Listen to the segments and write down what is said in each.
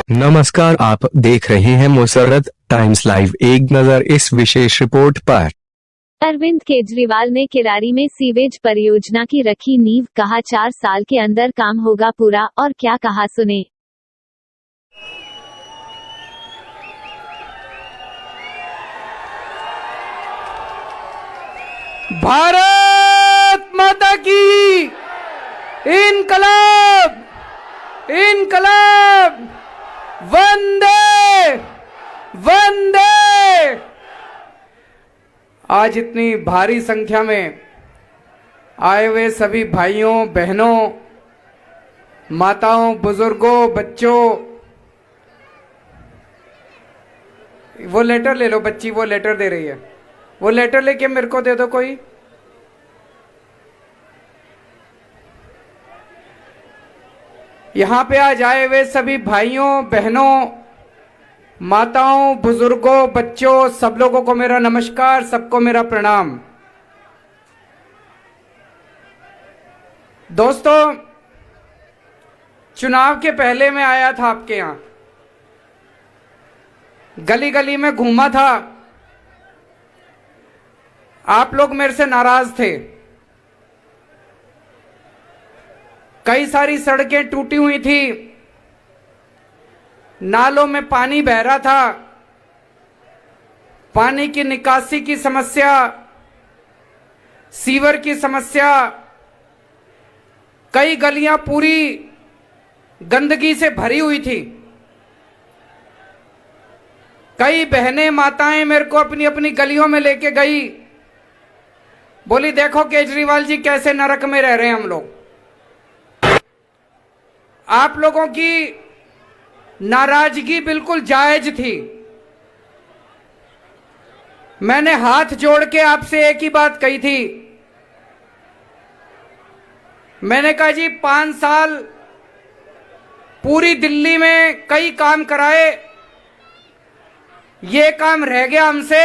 नमस्कार, आप देख रहे हैं मुसर्रत टाइम्स लाइव। एक नजर इस विशेष रिपोर्ट पर। अरविंद केजरीवाल ने किराड़ी में सीवेज परियोजना की रखी नींव, कहा 4 साल के अंदर काम होगा पूरा। और क्या कहा सुने। भारत माता की इनकलाब इनकलाब, वंदे वंदे। आज इतनी भारी संख्या में आए हुए सभी भाइयों बहनों, माताओं, बुजुर्गों, बच्चों, वो लेटर ले लो। बच्ची वो लेटर दे रही है, वो लेटर लेके मेरे को दे दो कोई। यहां पे आज आए हुए सभी भाइयों बहनों, माताओं, बुजुर्गों, बच्चों, सब लोगों को मेरा नमस्कार, सबको मेरा प्रणाम। दोस्तों, चुनाव के पहले मैं आया था आपके यहां, गली गली में घूमा था। आप लोग मेरे से नाराज थे। कई सारी सड़कें टूटी हुई थी, नालों में पानी बह रहा था, पानी की निकासी की समस्या, सीवर की समस्या, कई गलियां पूरी गंदगी से भरी हुई थी। कई बहनें, माताएं मेरे को अपनी अपनी गलियों में लेके गई, बोली देखो केजरीवाल जी कैसे नरक में रह रहे हैं हम लोग। आप लोगों की नाराजगी बिल्कुल जायज थी। मैंने हाथ जोड़ के आपसे एक ही बात कही थी। मैंने कहा जी 5 साल पूरी दिल्ली में कई काम कराए, ये काम रह गया हमसे,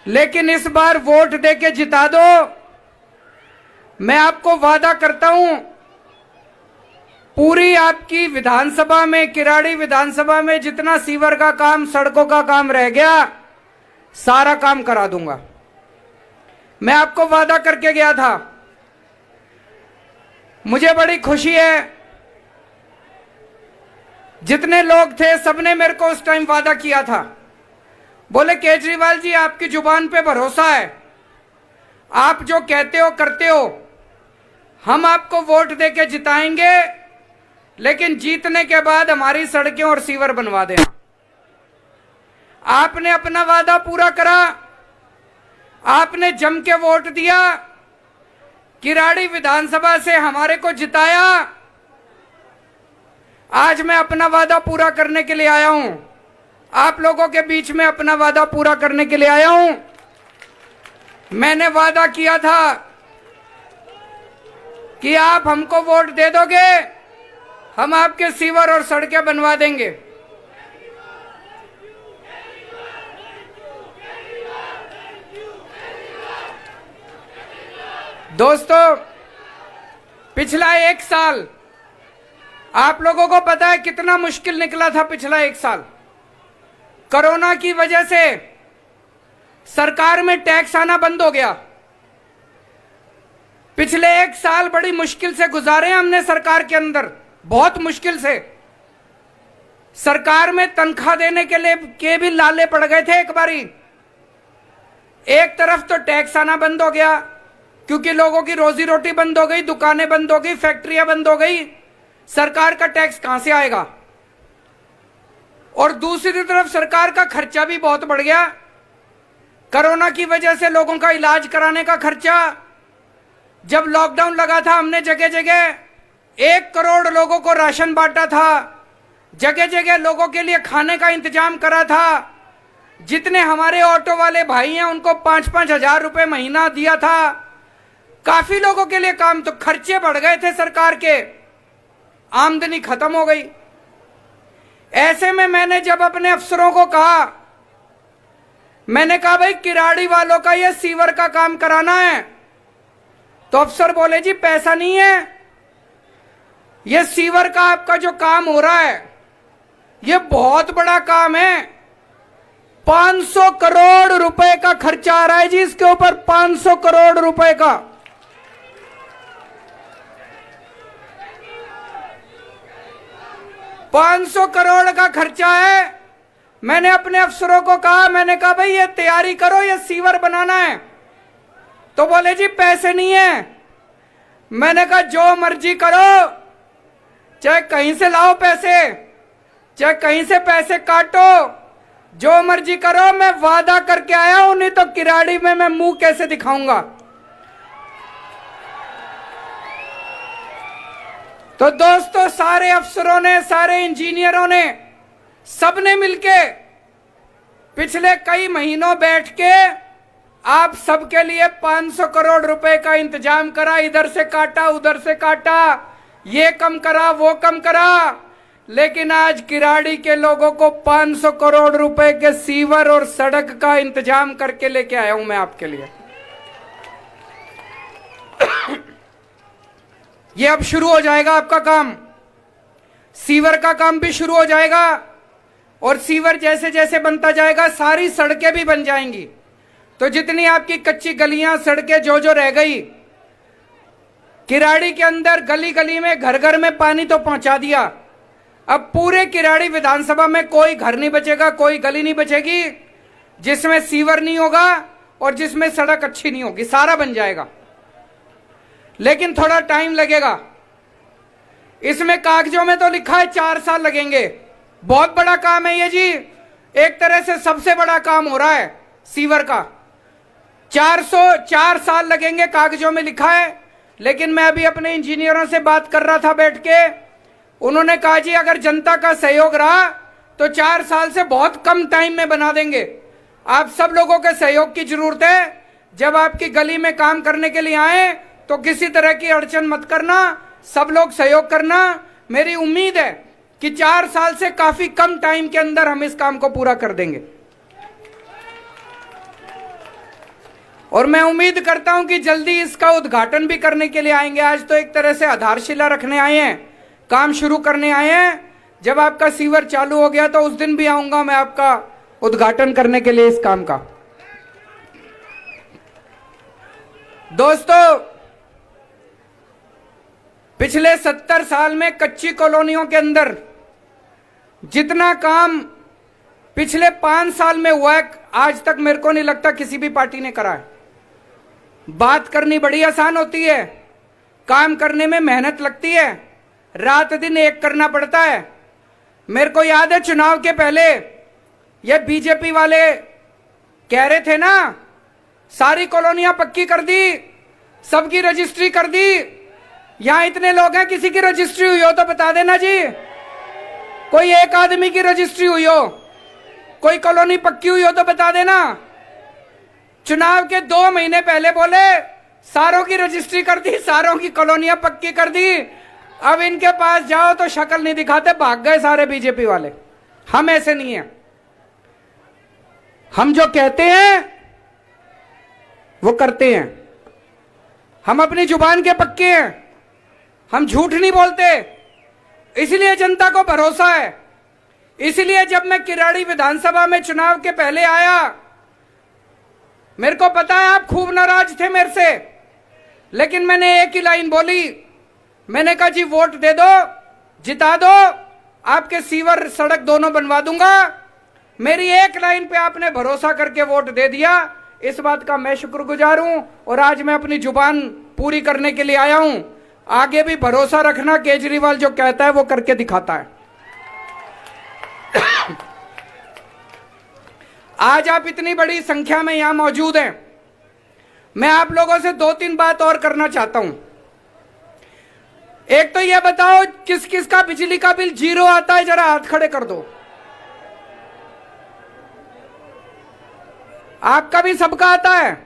लेकिन इस बार वोट देके जिता दो। मैं आपको वादा करता हूं, पूरी आपकी विधानसभा में, किराड़ी विधानसभा में जितना सीवर का काम, सड़कों का काम रह गया, सारा काम करा दूंगा। मैं आपको वादा करके गया था। मुझे बड़ी खुशी है, जितने लोग थे सबने मेरे को उस टाइम वादा किया था। बोले केजरीवाल जी आपकी जुबान पे भरोसा है, आप जो कहते हो करते हो, हम आपको वोट देके जिताएंगे, लेकिन जीतने के बाद हमारी सड़कें और सीवर बनवा देना। आपने अपना वादा पूरा करा, आपने जम के वोट दिया, किराड़ी विधानसभा से हमारे को जिताया। आज मैं अपना वादा पूरा करने के लिए आया हूं, आप लोगों के बीच में अपना वादा पूरा करने के लिए आया हूं। मैंने वादा किया था कि आप हमको वोट दे दोगे, हम आपके सीवर और सड़कें बनवा देंगे। दोस्तों, पिछला 1 साल आप लोगों को पता है कितना मुश्किल निकला था। पिछला 1 साल कोरोना की वजह से सरकार में टैक्स आना बंद हो गया। पिछले 1 साल बड़ी मुश्किल से गुजारे हमने सरकार के अंदर, बहुत मुश्किल से। सरकार में तनख्वाह देने के भी लाले पड़ गए थे एक बारी। एक तरफ तो टैक्स आना बंद हो गया, क्योंकि लोगों की रोजी रोटी बंद हो गई, दुकानें बंद हो गई, फैक्ट्रियां बंद हो गई, सरकार का टैक्स कहां से आएगा। और दूसरी तरफ सरकार का खर्चा भी बहुत बढ़ गया। कोरोना की वजह से लोगों का इलाज कराने का खर्चा, जब लॉकडाउन लगा था हमने जगह जगह 1 करोड़ लोगों को राशन बांटा था, जगह जगह लोगों के लिए खाने का इंतजाम करा था। जितने हमारे ऑटो वाले भाई हैं उनको 5-5 हजार रुपए महीना दिया था। काफी लोगों के लिए काम, तो खर्चे बढ़ गए थे सरकार के, आमदनी खत्म हो गई। ऐसे में मैंने जब अपने अफसरों को कहा, मैंने कहा भाई किराड़ी वालों का ये सीवर का काम कराना है, तो अफसर बोले जी पैसा नहीं है। ये सीवर का आपका जो काम हो रहा है, ये बहुत बड़ा काम है। 500 करोड़ रुपए का खर्चा आ रहा है जी इसके ऊपर, 500 करोड़ रुपए का। $500 करोड़ का खर्चा है। मैंने अपने अफसरों को कहा, मैंने कहा भाई ये तैयारी करो, ये सीवर बनाना है। तो बोले जी पैसे नहीं है। मैंने कहा जो मर्जी करो, चाहे कहीं से लाओ पैसे, चाहे कहीं से पैसे काटो, जो मर्जी करो, मैं वादा करके आया हूं, नहीं तो किराड़ी में मैं मुंह कैसे दिखाऊंगा। तो दोस्तों, सारे अफसरों ने, सारे इंजीनियरों ने, सबने मिलके पिछले कई महीनों बैठ के आप सबके लिए 500 करोड़ रुपए का इंतजाम करा। इधर से काटा, उधर से काटा, ये कम करा, वो कम करा, लेकिन आज किराड़ी के लोगों को 500 करोड़ रुपए के सीवर और सड़क का इंतजाम करके लेके आया हूं मैं आपके लिए। ये अब शुरू हो जाएगा आपका काम, सीवर का काम भी शुरू हो जाएगा। और सीवर जैसे जैसे बनता जाएगा, सारी सड़कें भी बन जाएंगी। तो जितनी आपकी कच्ची गलियां, सड़कें जो जो रह गई, किराड़ी के अंदर गली गली में, घर घर में पानी तो पहुंचा दिया। अब पूरे किराड़ी विधानसभा में कोई घर नहीं बचेगा, कोई गली नहीं बचेगी जिसमें सीवर नहीं होगा और जिसमें सड़क अच्छी नहीं होगी। सारा बन जाएगा, लेकिन थोड़ा टाइम लगेगा। इसमें कागजों में तो लिखा है 4 साल लगेंगे। बहुत बड़ा काम है ये जी, एक तरह से सबसे बड़ा काम हो रहा है सीवर का। 4 साल लगेंगे कागजों में लिखा है। लेकिन मैं अभी अपने इंजीनियरों से बात कर रहा था बैठ के, उन्होंने कहा जी अगर जनता का सहयोग रहा तो 4 साल से बहुत कम टाइम में बना देंगे। आप सब लोगों के सहयोग की जरूरत है। जब आपकी गली में काम करने के लिए आए तो किसी तरह की अड़चन मत करना, सब लोग सहयोग करना। मेरी उम्मीद है कि 4 साल से काफी कम टाइम के अंदर हम इस काम को पूरा कर देंगे। और मैं उम्मीद करता हूं कि जल्दी इसका उद्घाटन भी करने के लिए आएंगे। आज तो एक तरह से आधारशिला रखने आए हैं, काम शुरू करने आए हैं। जब आपका सीवर चालू हो गया तो उस दिन भी आऊंगा मैं आपका उद्घाटन करने के लिए इस काम का। दोस्तों, पिछले 70 साल में कच्ची कॉलोनियों के अंदर जितना काम पिछले 5 साल में हुआ है, आज तक मेरे को नहीं लगता किसी भी पार्टी ने करा है। बात करनी बड़ी आसान होती है, काम करने में मेहनत लगती है, रात दिन एक करना पड़ता है। मेरे को याद है चुनाव के पहले ये बीजेपी वाले कह रहे थे ना, सारी कॉलोनियां पक्की कर दी, सबकी रजिस्ट्री कर दी। यहां इतने लोग हैं, किसी की रजिस्ट्री हुई हो तो बता देना जी। कोई एक आदमी की रजिस्ट्री हुई हो, कोई कॉलोनी पक्की हुई हो तो बता देना। चुनाव के 2 महीने पहले बोले सारों की रजिस्ट्री कर दी, सारों की कॉलोनियां पक्की कर दी। अब इनके पास जाओ तो शक्ल नहीं दिखाते, भाग गए सारे बीजेपी वाले। हम ऐसे नहीं हैं, हम जो कहते हैं वो करते हैं। हम अपनी जुबान के पक्के हैं, हम झूठ नहीं बोलते। इसलिए जनता को भरोसा है। इसलिए जब मैं किराड़ी विधानसभा में चुनाव के पहले आया, मेरे को पता है आप खूब नाराज थे मेरे से, लेकिन मैंने एक ही लाइन बोली। मैंने कहा जी वोट दे दो, जिता दो, आपके सीवर सड़क दोनों बनवा दूंगा। मेरी एक लाइन पे आपने भरोसा करके वोट दे दिया, इस बात का मैं शुक्रगुजार हूं। और आज मैं अपनी जुबान पूरी करने के लिए आया हूं। आगे भी भरोसा रखना, केजरीवाल जो कहता है वो करके दिखाता है। आज आप इतनी बड़ी संख्या में यहां मौजूद हैं, मैं आप लोगों से 2-3 बात और करना चाहता हूं। एक तो यह बताओ किस किस का बिजली का बिल 0 आता है, जरा हाथ खड़े कर दो। आपका भी सबका आता है,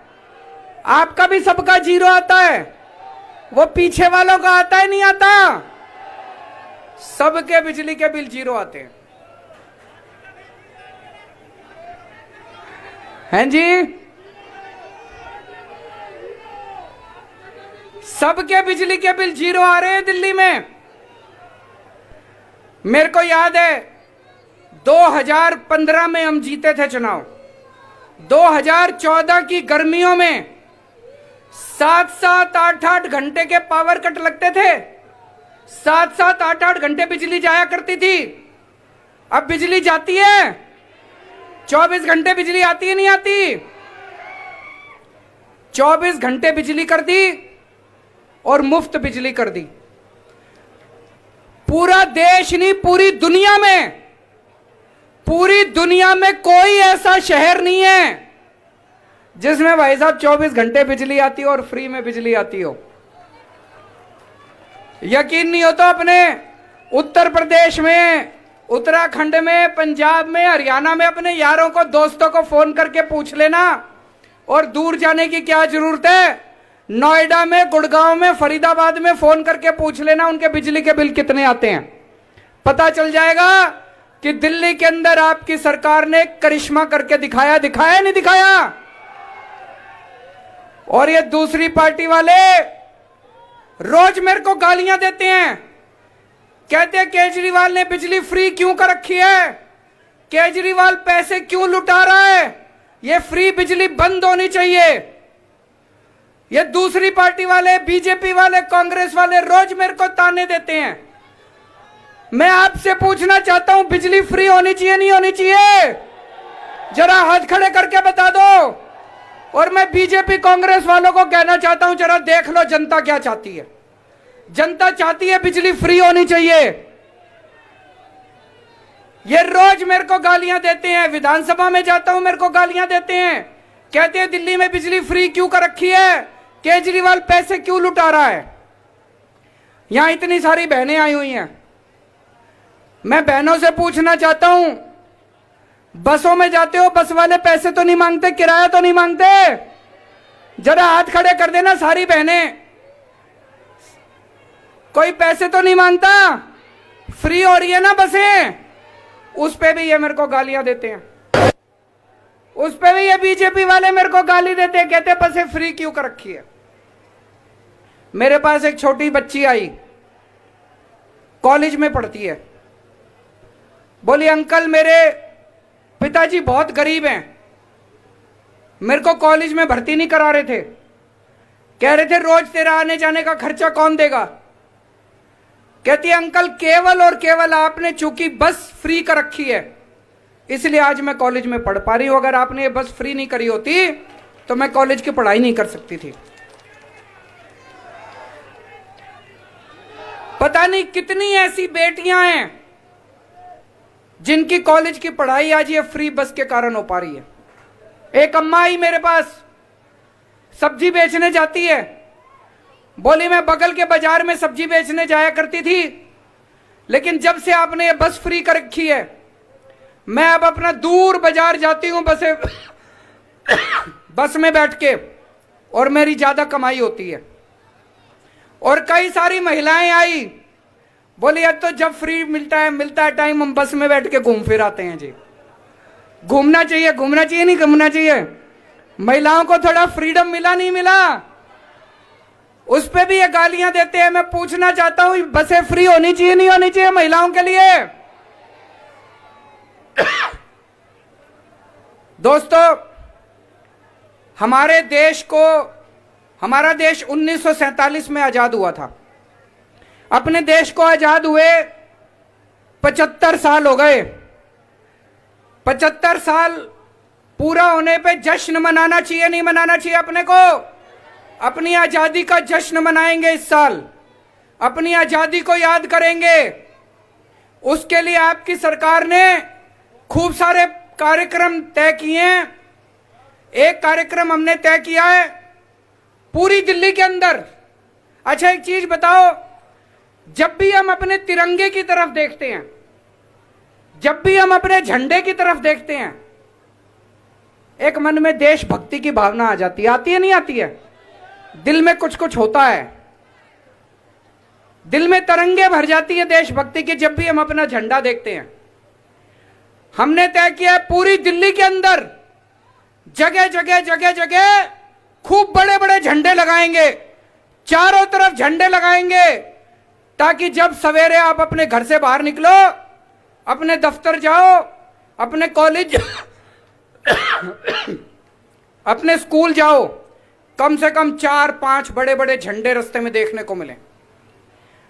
आपका भी सबका 0 आता है। वो पीछे वालों का आता है नहीं आता? सबके बिजली के बिल 0 आते हैं जी। सबके बिजली के बिल 0 आ रहे हैं दिल्ली में। मेरे को याद है 2015 में हम जीते थे चुनाव। 2014 की गर्मियों में 7-7, 8-8 घंटे के पावर कट लगते थे। 7-7, 8-8 घंटे बिजली जाया करती थी। अब बिजली जाती है, 24 घंटे बिजली आती है नहीं आती? 24 घंटे बिजली कर दी और मुफ्त बिजली कर दी। पूरा देश नहीं, पूरी दुनिया में कोई ऐसा शहर नहीं है जिसमें भाई साहब 24 घंटे बिजली आती हो और फ्री में बिजली आती हो। यकीन नहीं हो तो अपने उत्तर प्रदेश में, उत्तराखंड में, पंजाब में, हरियाणा में अपने यारों को, दोस्तों को फोन करके पूछ लेना। और दूर जाने की क्या जरूरत है, नोएडा में, गुड़गांव में, फरीदाबाद में फोन करके पूछ लेना उनके बिजली के बिल कितने आते हैं। पता चल जाएगा कि दिल्ली के अंदर आपकी सरकार ने करिश्मा करके दिखाया नहीं दिखाया। और ये दूसरी पार्टी वाले रोज मेरे को गालियां देते हैं, कहते हैं केजरीवाल ने बिजली फ्री क्यों कर रखी है, केजरीवाल पैसे क्यों लुटा रहा है, ये फ्री बिजली बंद होनी चाहिए। ये दूसरी पार्टी वाले, बीजेपी वाले, कांग्रेस वाले रोज मेरे को ताने देते हैं। मैं आपसे पूछना चाहता हूं, बिजली फ्री होनी चाहिए नहीं होनी चाहिए? जरा हाथ खड़े करके बता दो। और मैं बीजेपी कांग्रेस वालों को कहना चाहता हूं, जरा देख लो जनता क्या चाहती है। जनता चाहती है बिजली फ्री होनी चाहिए। ये रोज मेरे को गालियां देते हैं, विधानसभा में जाता हूं मेरे को गालियां देते हैं, कहते हैं दिल्ली में बिजली फ्री क्यों कर रखी है, केजरीवाल पैसे क्यों लुटा रहा है। यहां इतनी सारी बहनें आई हुई हैं, मैं बहनों से पूछना चाहता हूं, बसों में जाते हो, बस वाले पैसे तो नहीं मांगते, किराया तो नहीं मांगते? जरा हाथ खड़े कर देना सारी बहनें, कोई पैसे तो नहीं मांगता? फ्री हो रही है ना बसें, उस पे भी ये मेरे को गालियां देते हैं। उस पे भी ये बीजेपी वाले मेरे को गाली देते हैं, कहते बसें फ्री क्यों कर रखी है। मेरे पास एक छोटी बच्ची आई, कॉलेज में पढ़ती है, बोली अंकल मेरे पिताजी बहुत गरीब हैं, मेरे को कॉलेज में भर्ती नहीं करा रहे थे, कह रहे थे रोज तेरा आने जाने का खर्चा कौन देगा। कहती है अंकल केवल और केवल आपने चूंकि बस फ्री कर रखी है इसलिए आज मैं कॉलेज में पढ़ पा रही हूं, अगर आपने ये बस फ्री नहीं करी होती तो मैं कॉलेज की पढ़ाई नहीं कर सकती थी। पता नहीं कितनी ऐसी बेटियां हैं जिनकी कॉलेज की पढ़ाई आज ये फ्री बस के कारण हो पा रही है। एक अम्मा आई मेरे पास, सब्जी बेचने जाती है, बोली मैं बगल के बाजार में सब्जी बेचने जाया करती थी, लेकिन जब से आपने ये बस फ्री कर रखी है मैं अब अपना दूर बाजार जाती हूं बस में बैठ के, और मेरी ज्यादा कमाई होती है। और कई सारी महिलाएं आई, बोली अब तो जब फ्री मिलता है टाइम हम बस में बैठ के घूम फिर आते हैं जी। घूमना चाहिए नहीं घूमना चाहिए? महिलाओं को थोड़ा फ्रीडम मिला नहीं मिला? उस पे भी ये गालियां देते हैं। मैं पूछना चाहता हूं बसें फ्री होनी चाहिए नहीं होनी चाहिए महिलाओं के लिए? दोस्तों हमारा देश 1947 में आजाद हुआ था। अपने देश को आजाद हुए 75 साल हो गए। 75 साल पूरा होने पे जश्न मनाना चाहिए नहीं मनाना चाहिए? अपने को अपनी आजादी का जश्न मनाएंगे इस साल, अपनी आजादी को याद करेंगे। उसके लिए आपकी सरकार ने खूब सारे कार्यक्रम तय किए हैं। एक कार्यक्रम हमने तय किया है पूरी दिल्ली के अंदर। अच्छा एक चीज बताओ, जब भी हम अपने तिरंगे की तरफ देखते हैं, जब भी हम अपने झंडे की तरफ देखते हैं, एक मन में देशभक्ति की भावना आ जाती है। आती है नहीं आती है? दिल में कुछ कुछ होता है, दिल में तरंगे भर जाती है देशभक्ति की जब भी हम अपना झंडा देखते हैं। हमने तय किया है पूरी दिल्ली के अंदर जगह जगह खूब बड़े बड़े झंडे लगाएंगे, चारों तरफ झंडे लगाएंगे। ताकि जब सवेरे आप अपने घर से बाहर निकलो, अपने दफ्तर जाओ, अपने कॉलेज अपने स्कूल जाओ, कम से कम 4-5 बड़े बड़े झंडे रास्ते में देखने को मिले।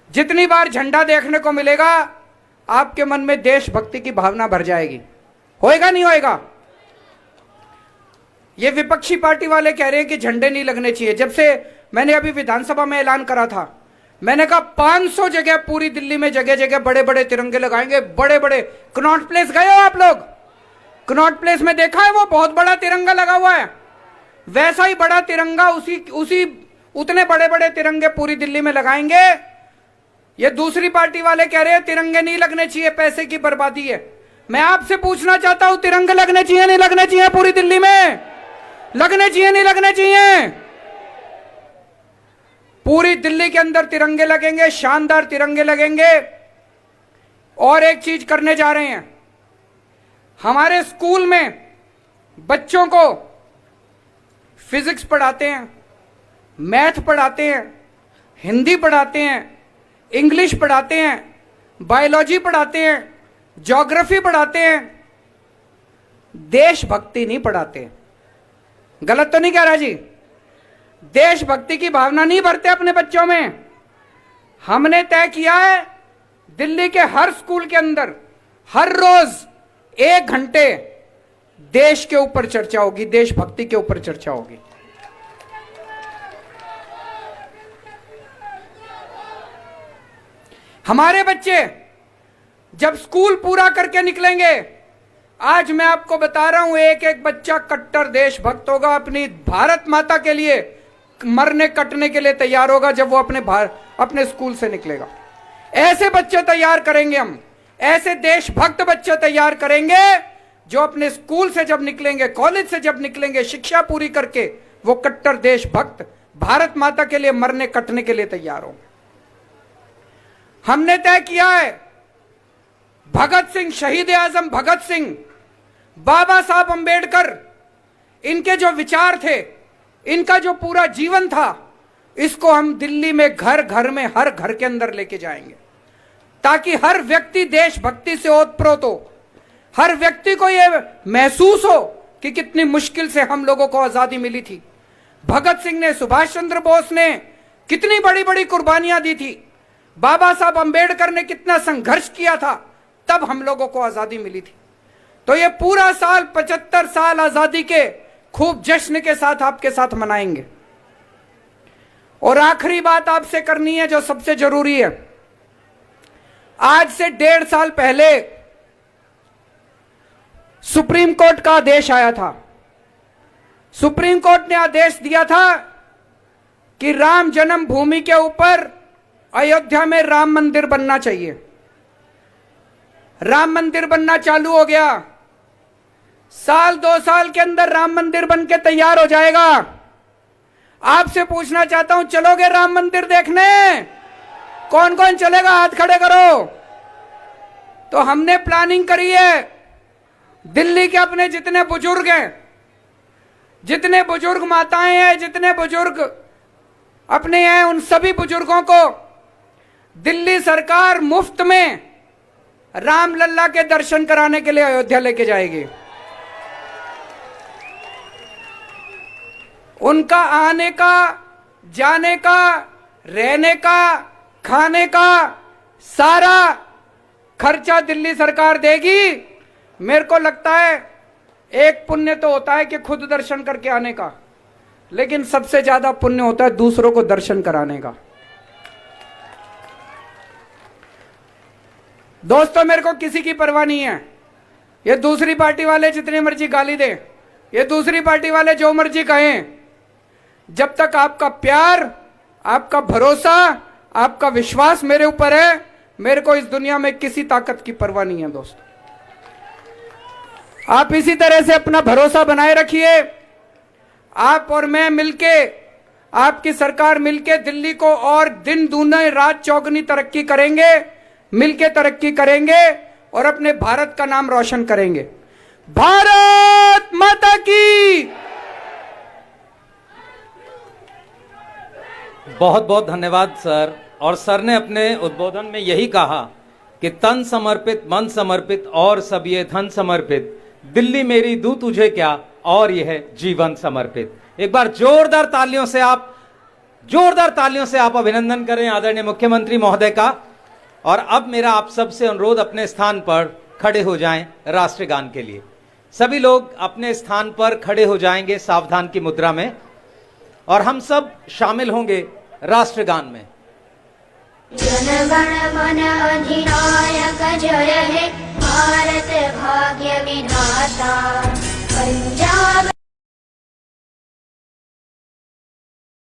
जितनी बार झंडा देखने को मिलेगा, आपके मन में देशभक्ति की भावना भर जाएगी। होएगा नहीं होएगा? ये विपक्षी पार्टी वाले कह रहे हैं कि झंडे नहीं लगने चाहिए। जब से मैंने अभी विधानसभा में ऐलान करा था, मैंने कहा 500 जगह पूरी दिल्ली में जगह जगह बड़े बड़े तिरंगे लगाएंगे, बड़े बड़े। कनॉट प्लेस गए हो आप लोग? कनॉट प्लेस में देखा है वो बहुत बड़ा तिरंगा लगा हुआ है। वैसा ही बड़ा तिरंगा उतने बड़े बड़े तिरंगे पूरी दिल्ली में लगाएंगे। ये दूसरी पार्टी वाले कह रहे हैं तिरंगे नहीं लगने चाहिए, पैसे की बर्बादी है। मैं आपसे पूछना चाहता हूं, तिरंगे लगने चाहिए नहीं लगने चाहिए? पूरी दिल्ली में लगने चाहिए नहीं लगने चाहिए? पूरी दिल्ली के अंदर तिरंगे लगेंगे, शानदार तिरंगे लगेंगे। और एक चीज करने जा रहे हैं, हमारे स्कूल में बच्चों को फिजिक्स पढ़ाते हैं, मैथ पढ़ाते हैं, हिंदी पढ़ाते हैं, इंग्लिश पढ़ाते हैं, बायोलॉजी पढ़ाते हैं, ज्योग्राफी पढ़ाते हैं, देशभक्ति नहीं पढ़ाते। गलत तो नहीं कह रहा जी? देशभक्ति की भावना नहीं भरते अपने बच्चों में। हमने तय किया है, दिल्ली के हर स्कूल के अंदर हर रोज 1 घंटे देश के ऊपर चर्चा होगी, देशभक्ति के ऊपर चर्चा होगी। हमारे बच्चे जब स्कूल पूरा करके निकलेंगे, आज मैं आपको बता रहा हूं, एक एक बच्चा कट्टर देशभक्त होगा, अपनी भारत माता के लिए मरने कटने के लिए तैयार होगा जब वो अपने स्कूल से निकलेगा। ऐसे बच्चे तैयार करेंगे हम, ऐसे देशभक्त बच्चे तैयार करेंगे जो अपने स्कूल से जब निकलेंगे, कॉलेज से जब निकलेंगे, शिक्षा पूरी करके वो कट्टर देशभक्त भारत माता के लिए मरने कटने के लिए तैयार होंगे। हमने तय किया है, भगत सिंह, शहीद आजम भगत सिंह, बाबा साहब अंबेडकर, इनके जो विचार थे, इनका जो पूरा जीवन था, इसको हम दिल्ली में घर घर में, हर घर के अंदर लेके जाएंगे, ताकि हर व्यक्ति देशभक्ति से ओतप्रोत हो, हर व्यक्ति को यह महसूस हो कि कितनी मुश्किल से हम लोगों को आजादी मिली थी। भगत सिंह ने, सुभाष चंद्र बोस ने कितनी बड़ी बड़ी कुर्बानियां दी थी, बाबा साहब अंबेडकर ने कितना संघर्ष किया था, तब हम लोगों को आजादी मिली थी। तो ये पूरा साल 75 साल आजादी के खूब जश्न के साथ आपके साथ मनाएंगे। और आखिरी बात आपसे करनी है जो सबसे जरूरी है, आज से 1.5 साल पहले सुप्रीम कोर्ट का आदेश आया था। सुप्रीम कोर्ट ने आदेश दिया था कि राम जन्मभूमि के ऊपर अयोध्या में राम मंदिर बनना चाहिए। राम मंदिर बनना चालू हो गया, 1-2 साल के अंदर राम मंदिर बन के तैयार हो जाएगा। आपसे पूछना चाहता हूं, चलोगे राम मंदिर देखने? कौन कौन चलेगा? हाथ खड़े करो। तो हमने प्लानिंग करी है, दिल्ली के अपने जितने बुजुर्ग हैं, जितने बुजुर्ग माताएं हैं, जितने बुजुर्ग अपने हैं, उन सभी बुजुर्गों को दिल्ली सरकार मुफ्त में रामलल्ला के दर्शन कराने के लिए अयोध्या लेके जाएगी। उनका आने का, जाने का, रहने का, खाने का सारा खर्चा दिल्ली सरकार देगी। मेरे को लगता है एक पुण्य तो होता है कि खुद दर्शन करके आने का, लेकिन सबसे ज्यादा पुण्य होता है दूसरों को दर्शन कराने का। दोस्तों, मेरे को किसी की परवाह नहीं है। ये दूसरी पार्टी वाले जितनी मर्जी गाली दें, ये दूसरी पार्टी वाले जो मर्जी कहें, जब तक आपका प्यार, आपका भरोसा, आपका विश्वास मेरे ऊपर है, मेरे को इस दुनिया में किसी ताकत की परवाह नहीं है। दोस्तों, आप इसी तरह से अपना भरोसा बनाए रखिए। आप और मैं मिलके, आपकी सरकार मिलके दिल्ली को और दिन दूनी रात चौगुनी तरक्की करेंगे, मिलके तरक्की करेंगे और अपने भारत का नाम रोशन करेंगे। भारत माता की। बहुत बहुत धन्यवाद सर। और सर ने अपने उद्बोधन में यही कहा कि तन समर्पित, मन समर्पित और सब ये धन समर्पित, दिल्ली मेरी दूं तुझे क्या, और यह जीवन समर्पित। एक बार जोरदार तालियों से आप अभिनंदन करें आदरणीय मुख्यमंत्री महोदय का। और अब मेरा आप सबसे अनुरोध, अपने स्थान पर खड़े हो जाएं राष्ट्रगान के लिए। सभी लोग अपने स्थान पर खड़े हो जाएंगे सावधान की मुद्रा में, और हम सब शामिल होंगे राष्ट्रगान में। जन गण मन अधिनायक जय हे, भारत भाग्य विधाता पंजाब।